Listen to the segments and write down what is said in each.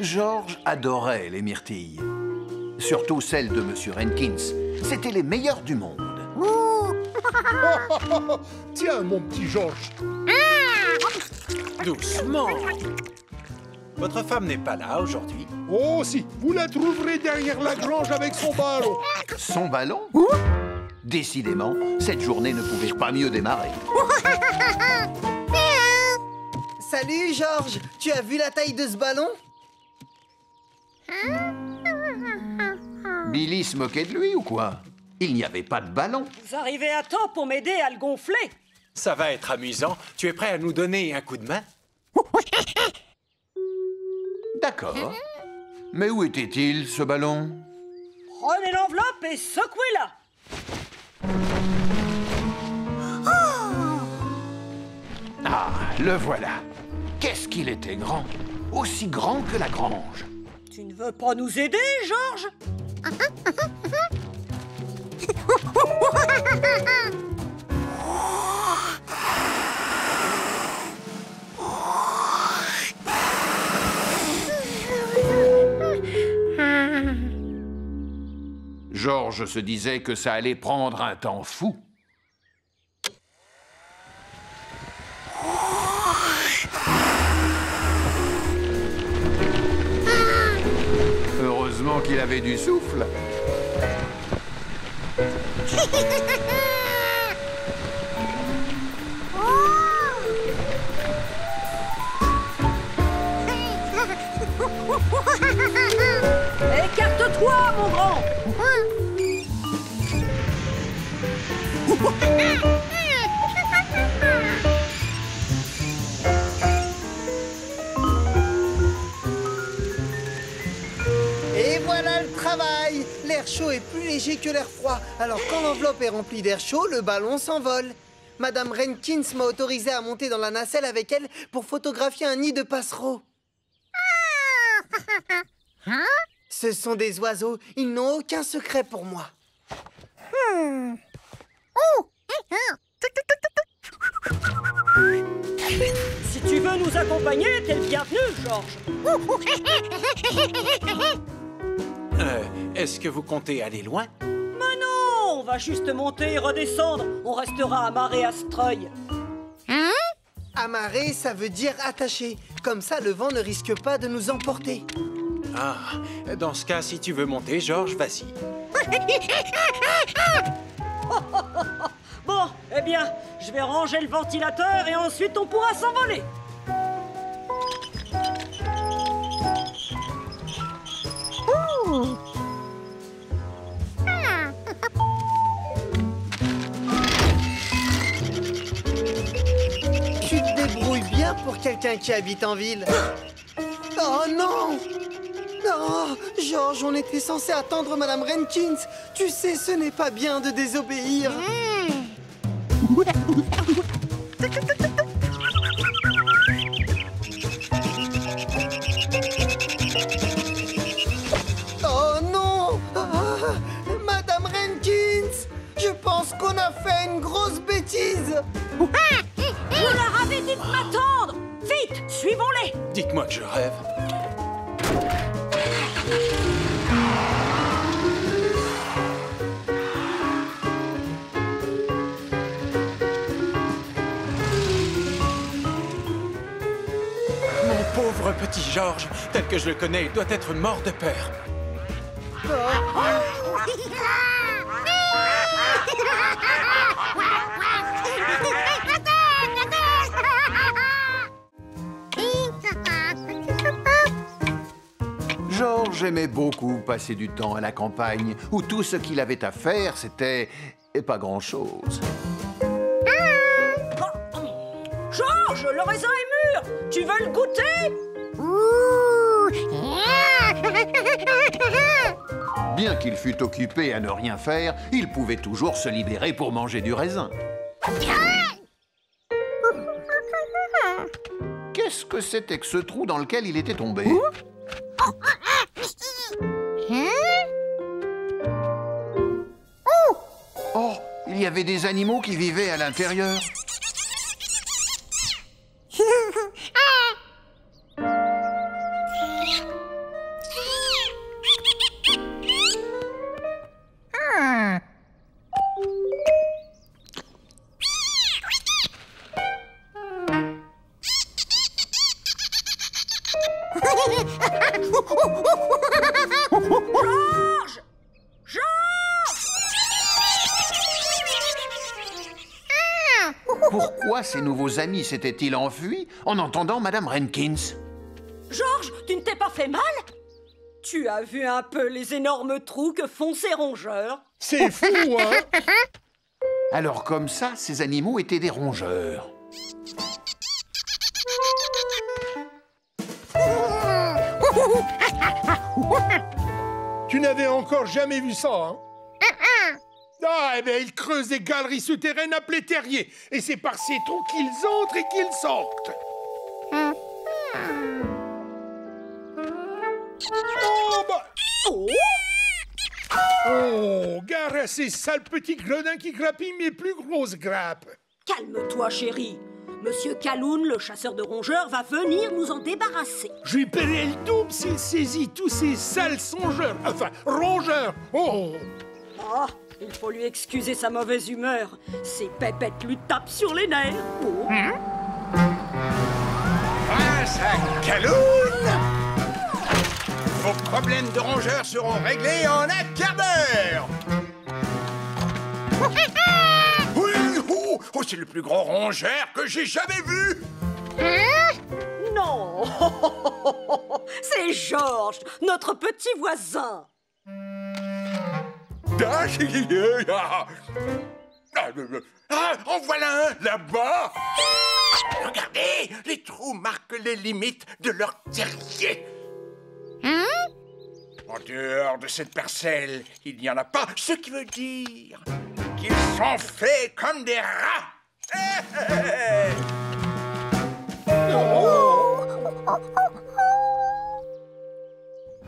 George adorait les myrtilles. Surtout celles de Monsieur Renkins. C'étaient les meilleures du monde. Tiens, mon petit George. Doucement. Votre femme n'est pas là aujourd'hui? Oh si, vous la trouverez derrière la grange avec son ballon. Son ballon? Décidément, cette journée ne pouvait pas mieux démarrer. Salut, George. Tu as vu la taille de ce ballon? Billy se moquait de lui ou quoi? Il n'y avait pas de ballon. Vous arrivez à temps pour m'aider à le gonfler. Ça va être amusant. Tu es prêt à nous donner un coup de main? D'accord. Mais où était-il, ce ballon? Prenez l'enveloppe et secouez-la. Ah, le voilà. Qu'est-ce qu'il était grand. Aussi grand que la grange. Tu ne veux pas nous aider, George? George se disait que ça allait prendre un temps fou. Heureusement qu'il avait du souffle. Écarte-toi, mon grand. Et voilà le travail. L'air chaud est plus léger que l'air froid. Alors quand l'enveloppe est remplie d'air chaud, le ballon s'envole. Madame Renkins m'a autorisé à monter dans la nacelle avec elle pour photographier un nid de passereaux. Ce sont des oiseaux. Ils n'ont aucun secret pour moi. Si tu veux nous accompagner, t'es le bienvenu, George. Est-ce que vous comptez aller loin? Mais non, on va juste monter et redescendre. On restera amarré à ce treuil. Amarré, ça veut dire attaché. Comme ça, le vent ne risque pas de nous emporter. Ah, dans ce cas, si tu veux monter, George, vas-y. Bon, eh bien, je vais ranger le ventilateur et ensuite on pourra s'envoler. Tu te débrouilles bien pour quelqu'un qui habite en ville. Oh non! Non, George, on était censé attendre Madame Renkins. Tu sais, ce n'est pas bien de désobéir. Oh non! Ah, Madame Renkins! Je pense qu'on a fait une grosse bêtise. Vous leur avez dit de m'attendre. Vite, suivons-les. Dites-moi que je rêve. Mon pauvre petit George, tel que je le connais, il doit être mort de peur. George aimait beaucoup passer du temps à la campagne, où tout ce qu'il avait à faire, c'était pas grand-chose. George, le raisin est mûr. Tu veux le goûter? Bien qu'il fût occupé à ne rien faire, il pouvait toujours se libérer pour manger du raisin. Qu'est-ce que c'était que ce trou dans lequel il était tombé? Oh, il y avait des animaux qui vivaient à l'intérieur. Georges! Pourquoi ces nouveaux amis s'étaient-ils enfuis en entendant Madame Renkins? Georges, tu ne t'es pas fait mal? Tu as vu un peu les énormes trous que font ces rongeurs? C'est fou, hein? Alors comme ça, ces animaux étaient des rongeurs. Tu n'avais encore jamais vu ça, hein? Ah, eh bien, ils creusent des galeries souterraines appelées terriers. Et c'est par ces trous qu'ils entrent et qu'ils sortent. Oh, bah... Oh, gare à ces sales petits gredins qui grappillent mes plus grosses grappes. Calme-toi, chérie. Monsieur Kaloun, le chasseur de rongeurs, va venir nous en débarrasser. Je lui paierai le double s'il saisit tous ces sales songeurs. Enfin, rongeurs. Oh! Ah, il faut lui excuser sa mauvaise humeur. Ces pépettes lui tapent sur les nerfs. Oh. Grâce à Kaloun, vos problèmes de rongeurs seront réglés en un quart d'heure. Oui, oh, c'est le plus gros rongeur que j'ai jamais vu. Non. C'est Georges, notre petit voisin. En voilà un là-bas. Regardez, les trous marquent les limites de leur terrier. En dehors de cette parcelle, il n'y en a pas, ce qui veut dire qu'ils sont faits comme des rats.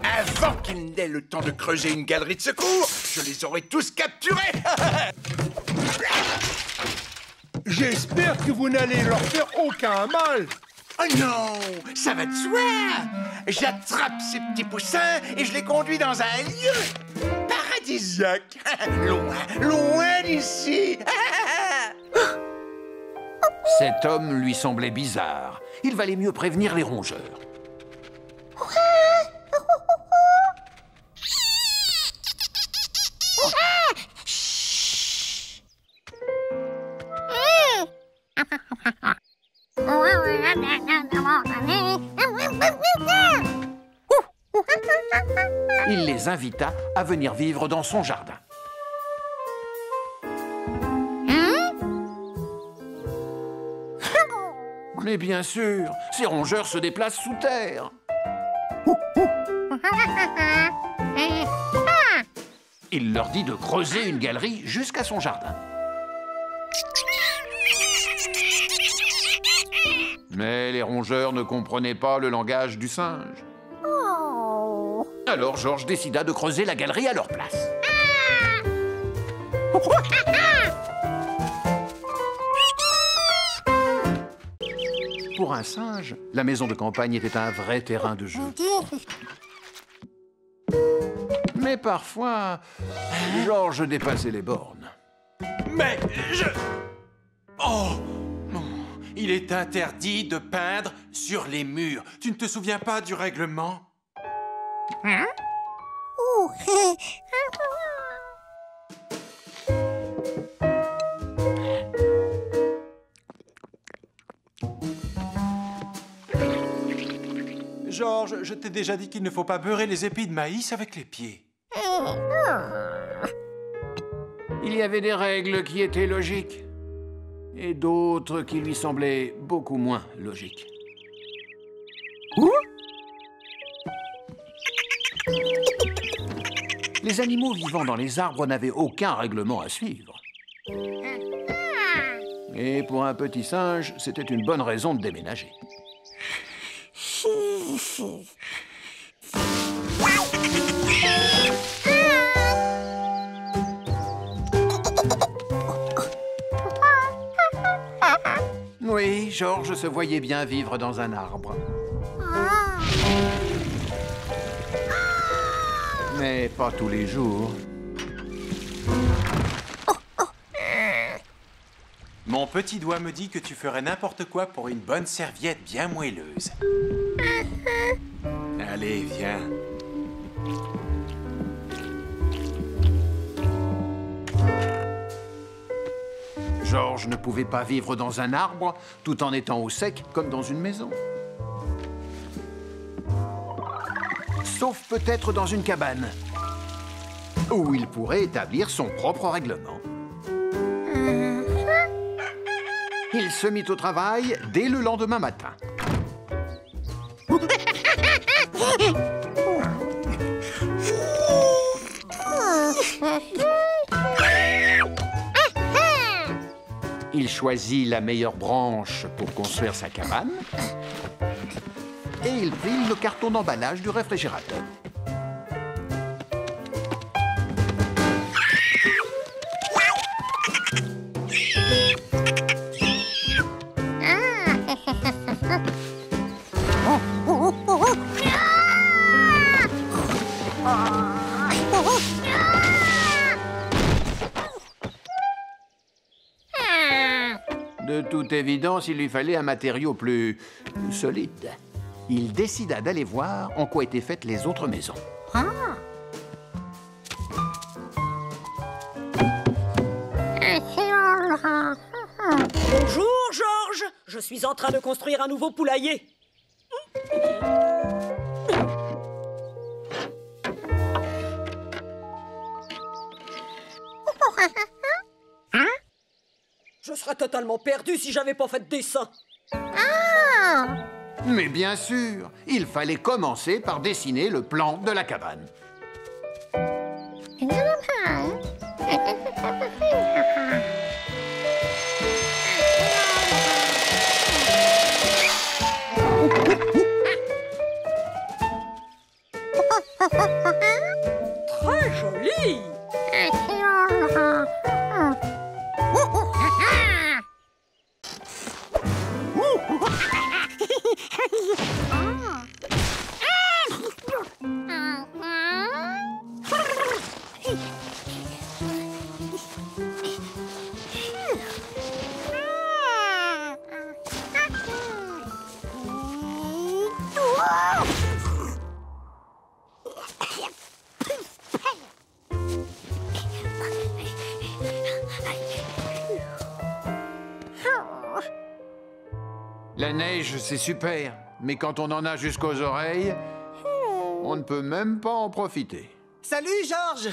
Avant qu'ils n'aient le temps de creuser une galerie de secours, je les aurais tous capturés. J'espère que vous n'allez leur faire aucun mal. Oh non, ça va de soi. J'attrape ces petits poussins et je les conduis dans un lieu paradisiaque. Loin, loin d'ici. Cet homme lui semblait bizarre. Il valait mieux prévenir les rongeurs. Il les invita à venir vivre dans son jardin. Mais bien sûr, ces rongeurs se déplacent sous terre. Il leur dit de creuser une galerie jusqu'à son jardin. Mais les rongeurs ne comprenaient pas le langage du singe. Alors Georges décida de creuser la galerie à leur place. Pour un singe, la maison de campagne était un vrai terrain de jeu. Mais parfois, Georges dépassait les bornes. Mais je... Oh non, il est interdit de peindre sur les murs. Tu ne te souviens pas du règlement? Georges, je t'ai déjà dit qu'il ne faut pas beurrer les épis de maïs avec les pieds. Il y avait des règles qui étaient logiques et d'autres qui lui semblaient beaucoup moins logiques. Les animaux vivant dans les arbres n'avaient aucun règlement à suivre. Et pour un petit singe, c'était une bonne raison de déménager. Oui, Georges se voyait bien vivre dans un arbre. Mais pas tous les jours. Mon petit doigt me dit que tu ferais n'importe quoi pour une bonne serviette bien moelleuse. Allez, viens. George ne pouvait pas vivre dans un arbre tout en étant au sec comme dans une maison. Sauf peut-être dans une cabane, où il pourrait établir son propre règlement. Il se mit au travail dès le lendemain matin. Il choisit la meilleure branche pour construire sa cabane et il prit le carton d'emballage du réfrigérateur. De toute évidence, il lui fallait un matériau plus solide. Il décida d'aller voir en quoi étaient faites les autres maisons. Bonjour, George. Je suis en train de construire un nouveau poulailler. Je serais totalement perdu si j'avais pas fait de dessin. Mais bien sûr, il fallait commencer par dessiner le plan de la cabane. Très joli. La neige, c'est super, mais quand on en a jusqu'aux oreilles, on ne peut même pas en profiter. Salut, George!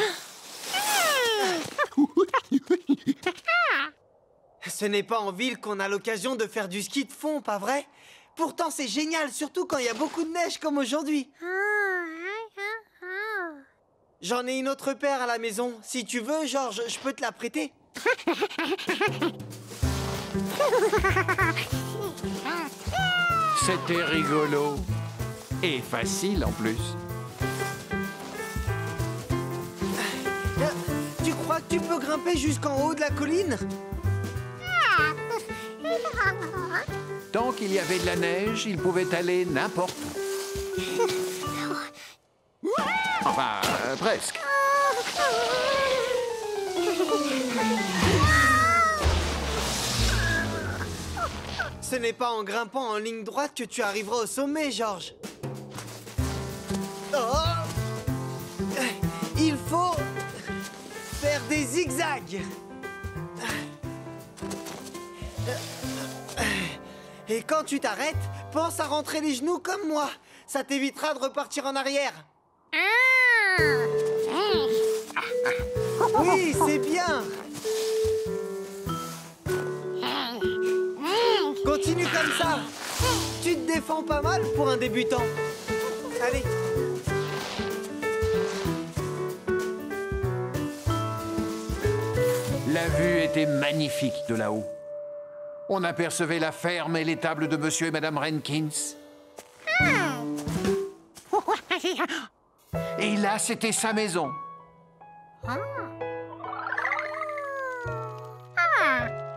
Ce n'est pas en ville qu'on a l'occasion de faire du ski de fond, pas vrai? Pourtant, c'est génial, surtout quand il y a beaucoup de neige comme aujourd'hui. J'en ai une autre paire à la maison. Si tu veux, George, je peux te la prêter. C'était rigolo. Et facile en plus. Tu crois que tu peux grimper jusqu'en haut de la colline? Tant qu'il y avait de la neige, il pouvait aller n'importe où. Enfin, presque. Ce n'est pas en grimpant en ligne droite que tu arriveras au sommet, George. Oh! Il faut faire des zigzags. Et quand tu t'arrêtes, pense à rentrer les genoux comme moi. Ça t'évitera de repartir en arrière. Oui, c'est bien. Continue comme ça. Tu te défends pas mal pour un débutant. Allez. La vue était magnifique de là-haut. On apercevait la ferme et l'étable de Monsieur et Madame Rankins. Et là, c'était sa maison.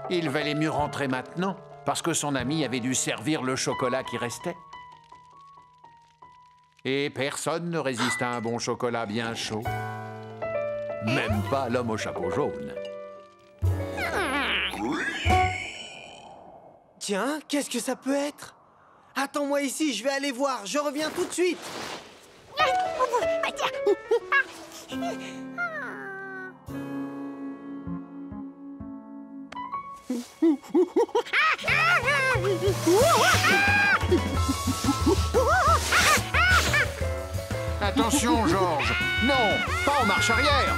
Il valait mieux rentrer maintenant, parce que son ami avait dû servir le chocolat qui restait. Et personne ne résiste à un bon chocolat bien chaud. Même pas l'homme au chapeau jaune. Tiens, qu'est-ce que ça peut être? Attends-moi ici, je vais aller voir. Je reviens tout de suite. Attention, Georges. Non, pas en marche arrière.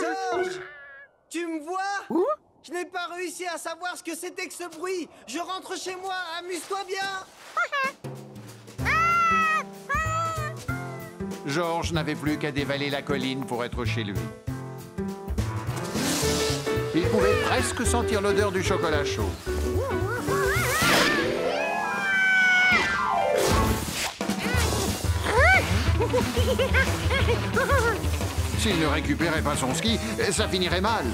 Georges, tu me vois? Je n'ai pas réussi à savoir ce que c'était que ce bruit. Je rentre chez moi, amuse-toi bien. Georges n'avait plus qu'à dévaler la colline pour être chez lui. Il pouvait presque sentir l'odeur du chocolat chaud. S'il ne récupérait pas son ski, ça finirait mal.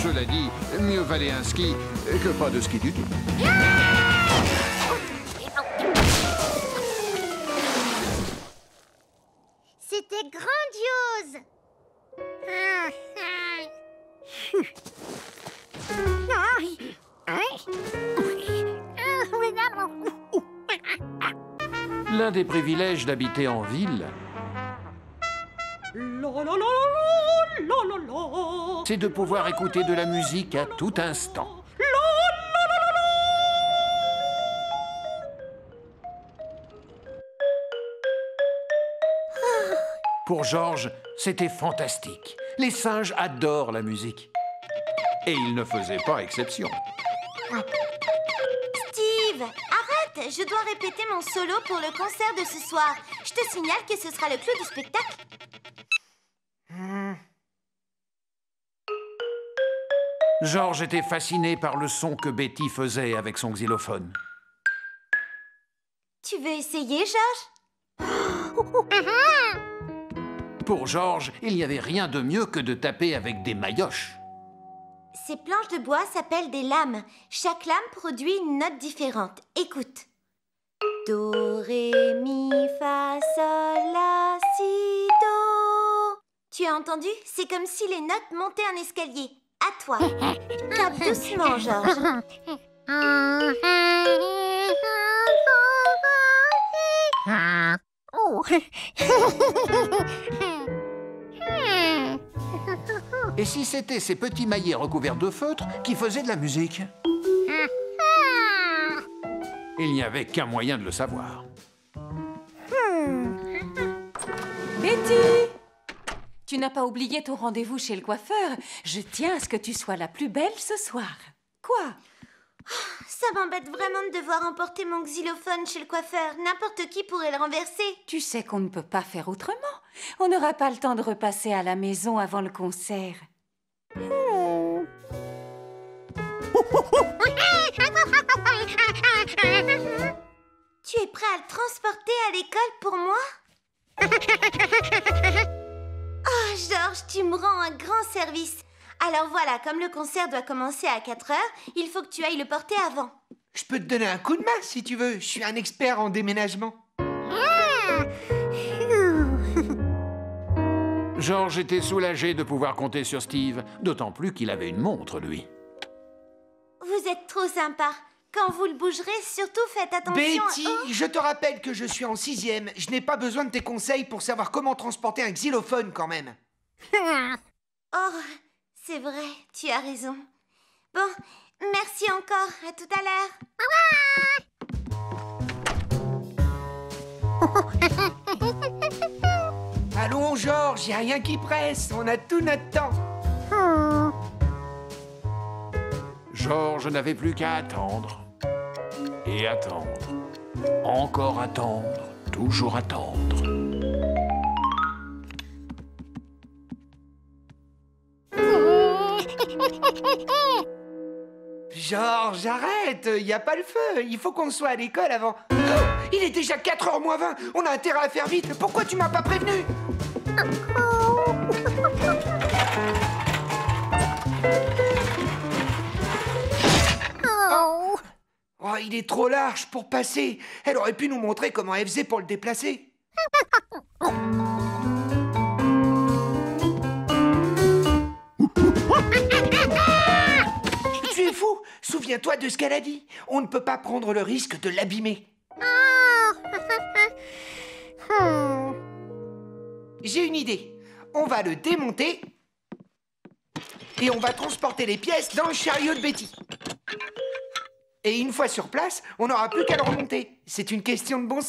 Cela dit, mieux valait un ski que pas de ski du tout. C'était grandiose. L'un des privilèges d'habiter en ville, c'est de pouvoir écouter de la musique à tout instant. Pour Georges, c'était fantastique. Les singes adorent la musique. Et il ne faisait pas exception. Steve, arrête. Je dois répéter mon solo pour le concert de ce soir. Je te signale que ce sera le clou du spectacle. Georges était fasciné par le son que Betty faisait avec son xylophone. Tu veux essayer, Georges? Pour Georges, il n'y avait rien de mieux que de taper avec des maillotches. Ces planches de bois s'appellent des lames. Chaque lame produit une note différente. Écoute. Do, ré, mi, fa, sol, la, si, do. Tu as entendu? C'est comme si les notes montaient un escalier. À toi. Tape doucement, Georges. Et si c'était ces petits maillets recouverts de feutre qui faisaient de la musique? Il n'y avait qu'un moyen de le savoir. Betty! Tu n'as pas oublié ton rendez-vous chez le coiffeur. Je tiens à ce que tu sois la plus belle ce soir. Quoi? Ça m'embête vraiment de devoir emporter mon xylophone chez le coiffeur. N'importe qui pourrait le renverser. Tu sais qu'on ne peut pas faire autrement. On n'aura pas le temps de repasser à la maison avant le concert. Tu es prêt à le transporter à l'école pour moi? Oh, Georges, tu me rends un grand service. Alors voilà, comme le concert doit commencer à 4 heures, il faut que tu ailles le porter avant. Je peux te donner un coup de main si tu veux. Je suis un expert en déménagement. Georges était soulagé de pouvoir compter sur Steve, d'autant plus qu'il avait une montre, lui. Vous êtes trop sympa. Quand vous le bougerez, surtout faites attention Betty, à... je te rappelle que je suis en 6e. Je n'ai pas besoin de tes conseils pour savoir comment transporter un xylophone quand même. Oh, c'est vrai, tu as raison. Bon, merci encore. À tout à l'heure. Allons, Georges, y a rien qui presse. On a tout notre temps. Georges n'avait plus qu'à attendre. Et attendre. Encore attendre. Toujours attendre. Georges, arrête. Y a pas le feu. Il faut qu'on soit à l'école avant... Il est déjà 4h moins 20. On a intérêt à faire vite. Pourquoi tu m'as pas prévenu? Oh, il est trop large pour passer. Elle aurait pu nous montrer comment elle faisait pour le déplacer. Tu es fou. Souviens-toi de ce qu'elle a dit. On ne peut pas prendre le risque de l'abîmer. J'ai une idée. On va le démonter et on va transporter les pièces dans le chariot de Betty. Et une fois sur place, on n'aura plus qu'à le remonter. C'est une question de bon sens.